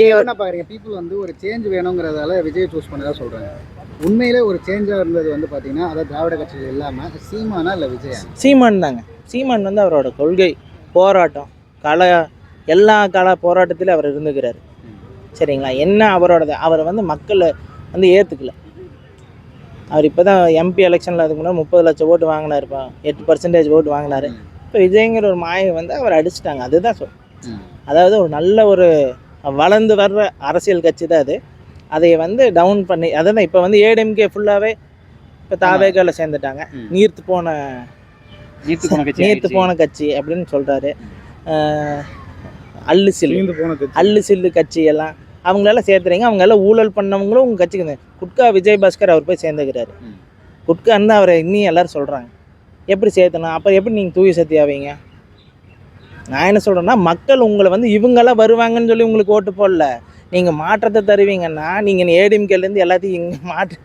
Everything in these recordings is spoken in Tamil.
என்ன பாக்குறீங்க? பீப்புள் வந்து ஒரு சேஞ்ச் வேணுங்கிறதால விஜய் சூஸ் பண்ணதா சொல்றாங்க. உண்மையிலே ஒரு சேஞ்சா இருந்தது வந்து பாத்தீங்கன்னா, அதாவது திராவிட கட்சிகள் இல்லாம சீமானா இல்ல விஜயா? சீமான் தாங்க. சீமான் வந்து அவரோட கொள்கை, போராட்டம், எல்லா போராட்டத்திலும் அவர் இருந்துக்கிறாரு. சரிங்களா? என்ன அவரோடது அவரை வந்து மக்கள் வந்து ஏற்றுக்கல. அவர் இப்போ தான் எம்பி எலெக்ஷனில் அதுக்கு முன்னாடி 30 லட்சம் ஓட்டு வாங்கினார். இப்போ 8% ஓட்டு வாங்கினார். இப்போ விஜய்ங்கிற ஒரு மாயை வந்து அவர் அடிச்சிட்டாங்க. அதுதான் அதாவது ஒரு நல்ல ஒரு வளர்ந்து வர்ற அரசியல் கட்சி தான் அது. அதை வந்து டவுன் பண்ணி அதான் இப்போ வந்து ஏடிஎம்கே ஃபுல்லாகவே இப்போ தாவேகாவில் சேர்ந்துட்டாங்க. நீர்த்து போன கட்சி அப்படின்னு சொல்கிறாரு. அல்லு சில்லு கட்சி எல்லாம் அவங்களெல்லாம் சேர்த்துறீங்க. அவங்கெல்லாம் ஊழல் பண்ணவங்களும் உங்கள் கட்சிக்கு குட்கா விஜய் பாஸ்கர் அவர் போய் சேர்ந்துக்கிறாரு. குட்கான்னு அவரை இன்னும் எல்லோரும் சொல்கிறாங்க. எப்படி சேர்த்தணும்? அப்போ எப்படி நீங்கள் தூய சக்தி ஆவீங்க? நான் என்ன சொல்கிறேன்னா, மக்கள் உங்களை வந்து இவங்கெல்லாம் வருவாங்கன்னு சொல்லி உங்களுக்கு ஓட்டு போடல. நீங்கள் மாற்றத்தை தருவீங்கன்னா நீங்கள் ஏடிஎம்கேலேருந்து எல்லாத்தையும் இங்கே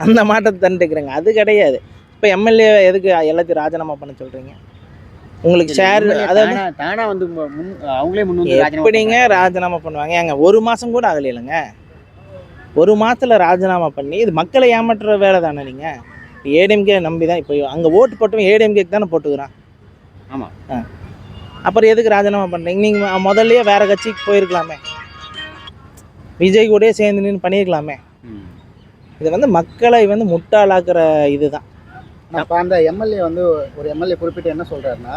அந்த மாற்றத்தை தந்துட்டுக்கிறீங்க. அது கிடையாது. இப்போ எம்எல்ஏ எதுக்கு எல்லாத்தையும் ராஜினாமா பண்ண சொல்கிறீங்க? உங்களுக்கு ஷேர் அதாவது தானா வந்து அவங்களே எப்படிங்க ராஜினாமா பண்ணுவாங்க? ஏங்க ஒரு மாதம் கூட ஆகலை இல்லைங்க. ஒரு மாதத்தில் ராஜினாமா பண்ணி இது மக்களை ஏமாற்றுற வேலை தானே. நீங்கள் ஏடிஎம்கே நம்பி தான் இப்போ அங்கே ஓட்டு போட்டவன் ஏடிஎம்கேக்கு தானே போட்டுக்கிறான். ஆமாம். அப்புறம் எதுக்கு ராஜினாமா பண்ணுறீங்க? நீங்கள் முதல்லையே வேறு கட்சிக்கு போயிருக்கலாமே. விஜய் கூட சேர்ந்து நின்று பண்ணியிருக்கலாமே. இது வந்து மக்களை வந்து முட்டாளாக்குற இதுதான். அப்போ அந்த எம்எல்ஏ வந்து ஒரு எம்எல்ஏ குறிப்பிட்டு என்ன சொல்கிறாருன்னா,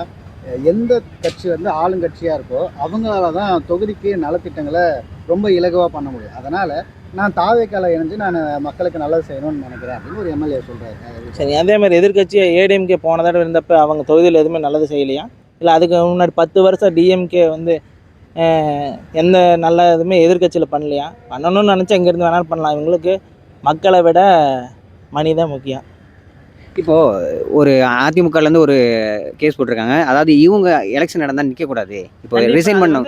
எந்த கட்சி வந்து ஆளுங்கட்சியாக இருக்கோ அவங்களால தான் தொகுதிக்கு நலத்திட்டங்களை ரொம்ப இலகுவாக பண்ண முடியும். அதனால் நான் தாவேக்கால இணைஞ்சு நான் மக்களுக்கு நல்லது செய்யணும்னு நினைக்கிறேன் அப்படின்னு ஒரு எம்எல்ஏ சொல்கிறாரு. சரி, அதே மாதிரி எதிர்கட்சி ஏடிஎம்கே போன தடவை இருந்தப்போ அவங்க தொகுதியில் எதுவுமே நல்லது செய்யலையா? இல்லை அதுக்கு முன்னாடி 10 வருஷம் டிஎம்கே வந்து எந்த நல்ல இதுவுமே எதிர்கட்சியில் பண்ணலையா? பண்ணணும்னு நினச்சா இங்கேருந்து வேணாலும் பண்ணலாம். இவங்களுக்கு மக்களை விட மணி தான் முக்கியம். இப்போது ஒரு அதிமுகலேருந்து ஒரு கேஸ் போட்டிருக்காங்க. அதாவது இவங்க எலெக்ஷன் நடந்தால் நிற்கக்கூடாது, இப்போ ரிசைன் பண்ணணும்.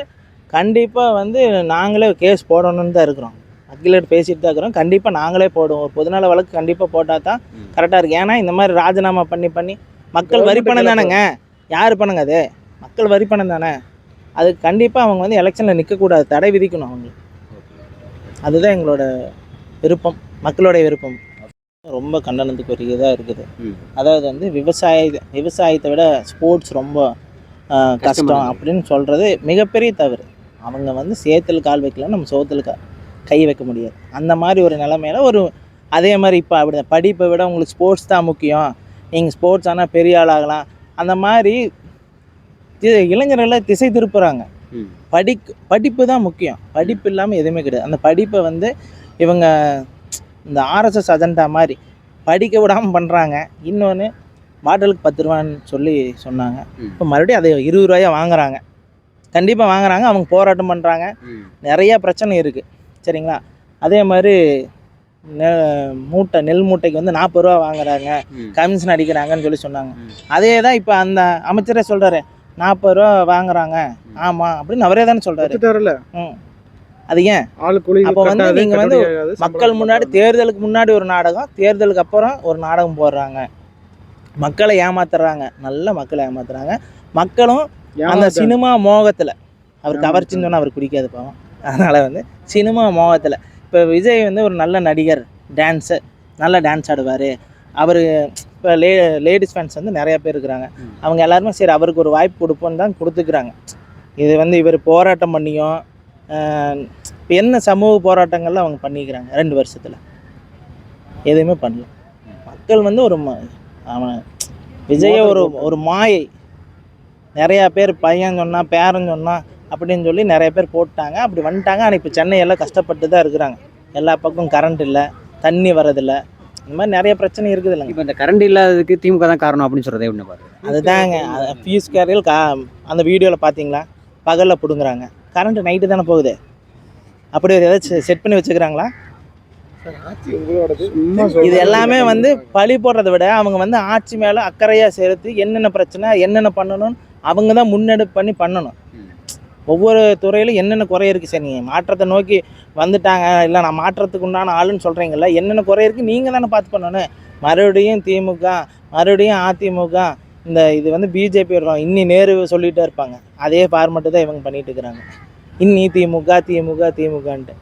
கண்டிப்பாக வந்து நாங்களே கேஸ் போடணும்னு தான் இருக்கிறோம். வக்கீலர் பேசிட்டு தான் இருக்கிறோம். கண்டிப்பாக நாங்களே போடுவோம். ஒரு பொதுநல வழக்கு கண்டிப்பாக போட்டால் தான் கரெக்டாக இருக்குது. ஏன்னா இந்த மாதிரி ராஜினாமா பண்ணி மக்கள் வரி பணம் தானேங்க. யார் பண்ணுங்க அது? மக்கள் வரி பணம் தானே. அது கண்டிப்பாக அவங்க வந்து எலெக்ஷனில் நிற்கக்கூடாது, தடை விதிக்கணும் அவங்களுக்கு. அதுதான் எங்களோட விருப்பம், மக்களுடைய விருப்பம். ரொம்ப கண்டனத்துக்குரியதாக இருக்குது. அதாவது வந்து விவசாயத்தை விட ஸ்போர்ட்ஸ் ரொம்ப கஷ்டம் அப்படின்னு சொல்கிறது மிகப்பெரிய தவறு. அவங்க வந்து சேத்துல கால் வைக்கலாம், நம்ம சோத்தில் கை வைக்க முடியாது. அந்த மாதிரி ஒரு நிலைமையில அதே மாதிரி இப்போ அப்படி படிப்பை விட உங்களுக்கு ஸ்போர்ட்ஸ் தான் முக்கியம், நீங்கள் ஸ்போர்ட்ஸ் ஆனால் பெரிய ஆளாகலாம், அந்த மாதிரி இளைஞர்களை திசை திருப்புறாங்க. படிப்பு தான் முக்கியம். படிப்பு இல்லாமல் எதுவுமே கிடையாது. அந்த படிப்பை வந்து இவங்க இந்த ஆர்எஸ்எஸ் அஜெண்டா மாதிரி படிக்க விடாமல் பண்ணுறாங்க. இன்னொன்று பாட்டிலுக்கு 10 ரூபான்னு சொல்லி சொன்னாங்க. இப்போ மறுபடியும் அதை 20 ரூபாயாக வாங்குறாங்க. கண்டிப்பாக வாங்குறாங்க. அவங்க போராட்டம் பண்ணுறாங்க. நிறையா பிரச்சனை இருக்குது. சரிங்களா? அதே மாதிரி நெல் மூட்டைக்கு வந்து 40 ரூபா வாங்குறாங்க, கமிஷன் அடிக்கிறாங்கன்னு சொல்லி சொன்னாங்க. அதே தான் இப்போ அந்த அமைச்சரே சொல்கிறாரு, 40 ரூபா வாங்குறாங்க. ஆமாம் அப்படின்னு அவரே தானே சொல்கிறாரு. அது ஏன்? அப்போ வந்து நீங்கள் வந்து மக்கள் முன்னாடி தேர்தலுக்கு முன்னாடி ஒரு நாடகம், தேர்தலுக்கு அப்புறம் ஒரு நாடகம் போடுறாங்க. மக்களை ஏமாத்துறாங்க, நல்ல மக்களை ஏமாத்துறாங்க. மக்களும் அந்த சினிமா மோகத்தில், அவர் கவர்ச்சின்னு சொன்னால் அவருக்கு பிடிக்காது பாவம். அதனால் வந்து சினிமா மோகத்தில் இப்போ விஜய் வந்து ஒரு நல்ல நடிகர், நல்லா டான்ஸ் ஆடுவார். அவர் இப்போ லேடிஸ் ஃபேன்ஸ் வந்து நிறையா பேர் இருக்கிறாங்க. அவங்க எல்லாருமே சரி அவருக்கு ஒரு வாய்ப்பு கொடுப்போன்னு தான் கொடுத்துக்கிறாங்க. இது வந்து இவர் போராட்டம் பண்ணியும் இப்போ என்ன சமூக போராட்டங்கள்லாம் அவங்க பண்ணிக்கிறாங்க 2 வருஷத்தில் எதுவுமே பண்ணல. மக்கள் வந்து அவன் விஜய ஒரு மாயை. நிறையா பேர் பையன் சொன்னால் பேரன் சொன்னால் அப்படின்னு சொல்லி நிறைய பேர் போட்டாங்க, அப்படி வந்துட்டாங்க. ஆனால் இப்போ சென்னையெல்லாம் கஷ்டப்பட்டு தான் இருக்கிறாங்க. எல்லா பக்கம் கரண்ட் இல்லை, தண்ணி வரதில்லை, இந்த மாதிரி நிறைய பிரச்சனை இருக்குது இல்லைங்க. இப்போ இந்த கரண்ட் இல்லாததுக்கு திமுக தான் காரணம் அப்படின்னு சொல்கிறது எப்படி பாருங்க? அதுதாங்க ஃபியூஸ் கேரியல் அந்த வீடியோவில் பார்த்தீங்களா? பகலில் பிடுங்குறாங்க, கரண்ட்டு நைட்டு தானே போகுது. அப்படி ஏதாச்சும் செட் பண்ணி வச்சுக்கிறாங்களா? இது எல்லாமே வந்து பழி போடுறதை விட அவங்க வந்து ஆட்சி மேலே அக்கறையாக சேர்த்து என்னென்ன பிரச்சனை என்னென்ன பண்ணணும்னு அவங்க தான் முன்னெடுப்பு பண்ணணும். ஒவ்வொரு துறையிலும் என்னென்ன குறை இருக்குது. சரி, நீங்கள் மாற்றத்தை நோக்கி வந்துட்டாங்க, இல்லை நான் மாற்றத்துக்கு உண்டான ஆளுன்னு சொல்கிறீங்களா, என்னென்ன குறை இருக்குது நீங்கள் தானே பார்த்து பண்ணணும். மறுபடியும் திமுக, மறுபடியும் அதிமுக, இது வந்து பிஜேபி வரும், இன்னி நேரு சொல்லிகிட்டே இருப்பாங்க. அதே ஃபார்மெட்டு தான் இவங்க பண்ணிகிட்டு இருக்கிறாங்க. இன்னி திமுகன்ட்டு